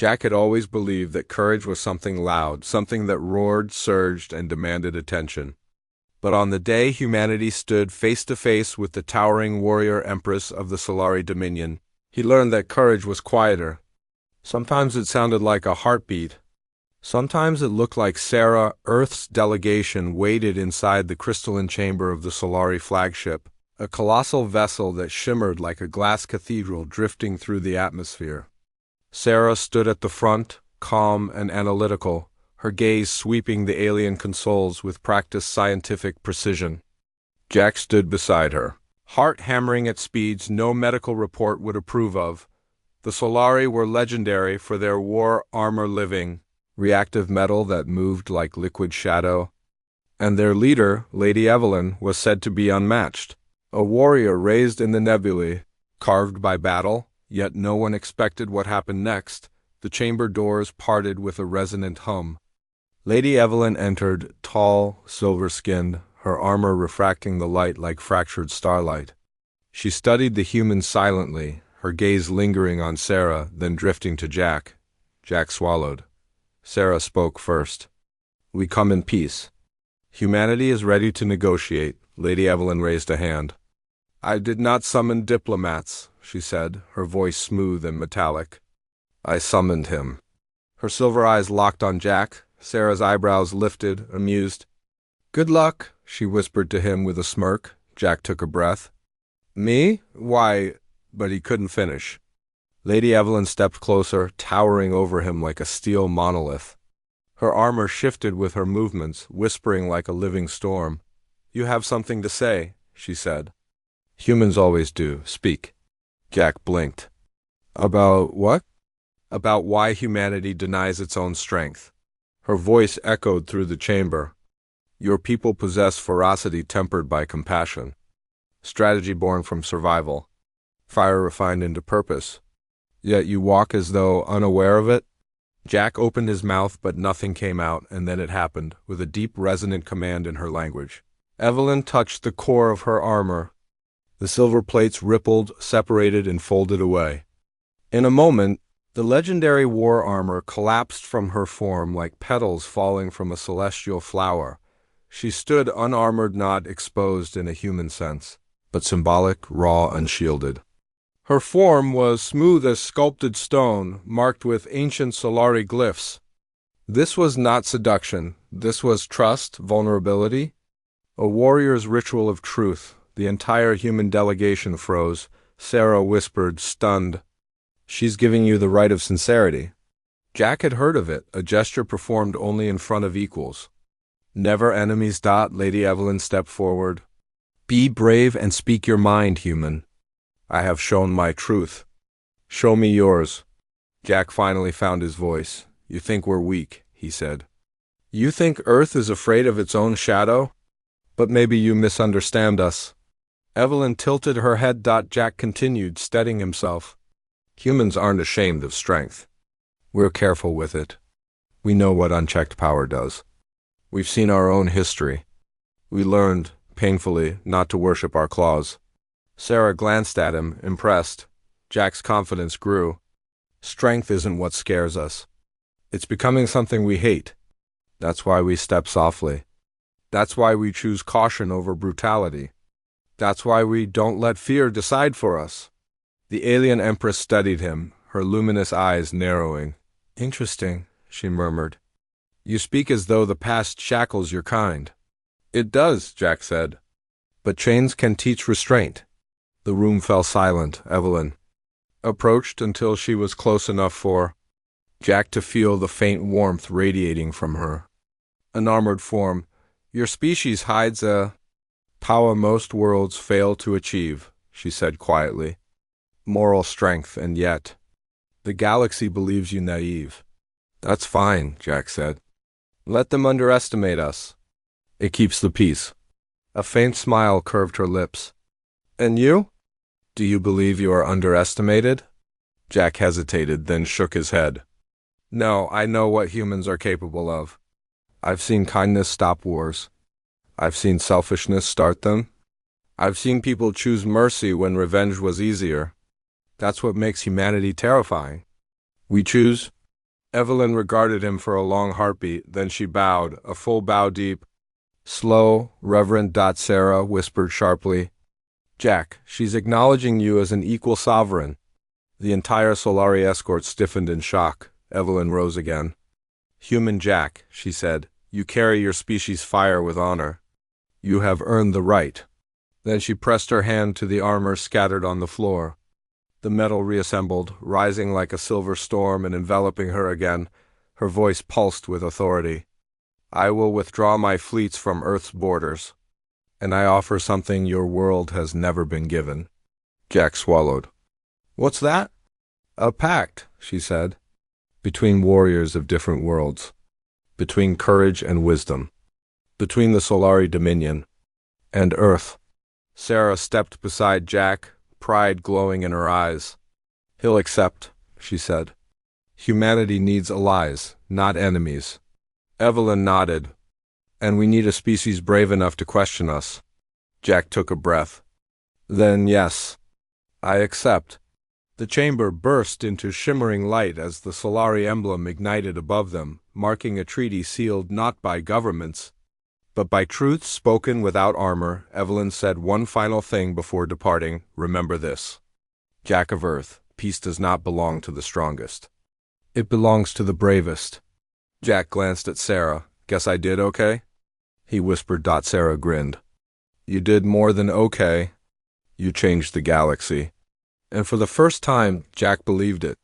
Jack had always believed that courage was something loud, something that roared, surged, and demanded attention. But on the day humanity stood face to face with the towering warrior empress of the Solari Dominion, he learned that courage was quieter. Sometimes it sounded like a heartbeat. Sometimes it looked like Sarah, Earth's delegation, waited inside the crystalline chamber of the Solari flagship, a colossal vessel that shimmered like a glass cathedral drifting through the atmosphere. Sarah stood at the front, calm and analytical, her gaze sweeping the alien consoles with practiced scientific precision. Jack stood beside her, heart hammering at speeds no medical report would approve of. The Solari were legendary for their war armor living, reactive metal that moved like liquid shadow, and their leader, Lady Evelyn, was said to be unmatched, a warrior raised in the nebulae, carved by battle, yet no one expected what happened next. The chamber doors parted with a resonant hum. Lady Evelyn entered, tall, silver-skinned, her armor refracting the light like fractured starlight. She studied the humans silently, her gaze lingering on Sarah, then drifting to Jack. Jack swallowed. Sarah spoke first. "We come in peace. Humanity is ready to negotiate." Lady Evelyn raised a hand. "I did not summon diplomats," she said, her voice smooth and metallic. "I summoned him." Her silver eyes locked on Jack. Sarah's eyebrows lifted, amused. "Good luck," she whispered to him with a smirk. Jack took a breath. "Me? Why—" But he couldn't finish. Lady Evelyn stepped closer, towering over him like a steel monolith. Her armor shifted with her movements, whispering like a living storm. "You have something to say," she said. "Humans always do. Speak." Jack blinked. "About what?" "About why humanity denies its own strength." Her voice echoed through the chamber. "Your people possess ferocity tempered by compassion, strategy born from survival, fire refined into purpose. Yet you walk as though unaware of it." Jack opened his mouth, but nothing came out, and then it happened, with a deep, resonant command in her language. Evelyn touched the core of her armor. The silver plates rippled, separated, and folded away. In a moment, the legendary war armor collapsed from her form like petals falling from a celestial flower. She stood unarmored, not exposed in a human sense, but symbolic, raw, unshielded. Her form was smooth as sculpted stone, marked with ancient Solari glyphs. This was not seduction. This was trust, vulnerability, a warrior's ritual of truth. The entire human delegation froze. Sarah whispered, stunned, "She's giving you the right of sincerity." Jack had heard of it, a gesture performed only in front of equals. "Never enemies." Lady Evelyn stepped forward. "Be brave and speak your mind, human. I have shown my truth. Show me yours." Jack finally found his voice. "You think we're weak," he said. "You think Earth is afraid of its own shadow? But maybe you misunderstand us." Evelyn tilted her head. Jack continued, steadying himself. "Humans aren't ashamed of strength. We're careful with it. We know what unchecked power does. We've seen our own history. We learned, painfully, not to worship our claws." Sarah glanced at him, impressed. Jack's confidence grew. "Strength isn't what scares us. It's becoming something we hate. That's why we step softly. That's why we choose caution over brutality. That's why we don't let fear decide for us." The alien empress studied him, her luminous eyes narrowing. "Interesting," she murmured. "You speak as though the past shackles your kind." "It does," Jack said. "But chains can teach restraint." The room fell silent. Evelyn approached until she was close enough for Jack to feel the faint warmth radiating from her. An armored form. "Your species hides a power most worlds fail to achieve," she said quietly. "Moral strength, and yet the galaxy believes you naive." "That's fine," Jack said. "Let them underestimate us. It keeps the peace." A faint smile curved her lips. "And you? Do you believe you are underestimated?" Jack hesitated, then shook his head. "No, I know what humans are capable of. I've seen kindness stop wars. I've seen selfishness start them. I've seen people choose mercy when revenge was easier. That's what makes humanity terrifying. We choose Evelyn regarded him for a long heartbeat, then she bowed, a full bow deep. Slow, Reverend. Sarah whispered sharply. Jack, she's acknowledging you as an equal sovereign. The entire Solari escort stiffened in shock. Evelyn rose again. Human Jack, she said, you carry your species' fire with honor. You have earned the right. Then she pressed her hand to the armor scattered on the floor. The metal reassembled, rising like a silver storm and enveloping her again. Her voice pulsed with authority. I will withdraw my fleets from Earth's borders, and I offer something your world has never been given. Jack swallowed. What's that? A pact, she said, between warriors of different worlds, between courage and wisdom, between the Solari Dominion and Earth. Sarah stepped beside Jack, pride glowing in her eyes. He'll accept, she said. Humanity needs allies, not enemies. Evelyn nodded. And we need a species brave enough to question us. Jack took a breath. Then yes, I accept. The chamber burst into shimmering light as the Solari emblem ignited above them, marking a treaty sealed not by governments, but by truth spoken without armor. Evelyn said one final thing before departing. Remember this. Jack of Earth, peace does not belong to the strongest. It belongs to the bravest. Jack glanced at Sarah. Guess I did okay? He whispered. Sarah grinned. You did more than okay. You changed the galaxy. And for the first time, Jack believed it.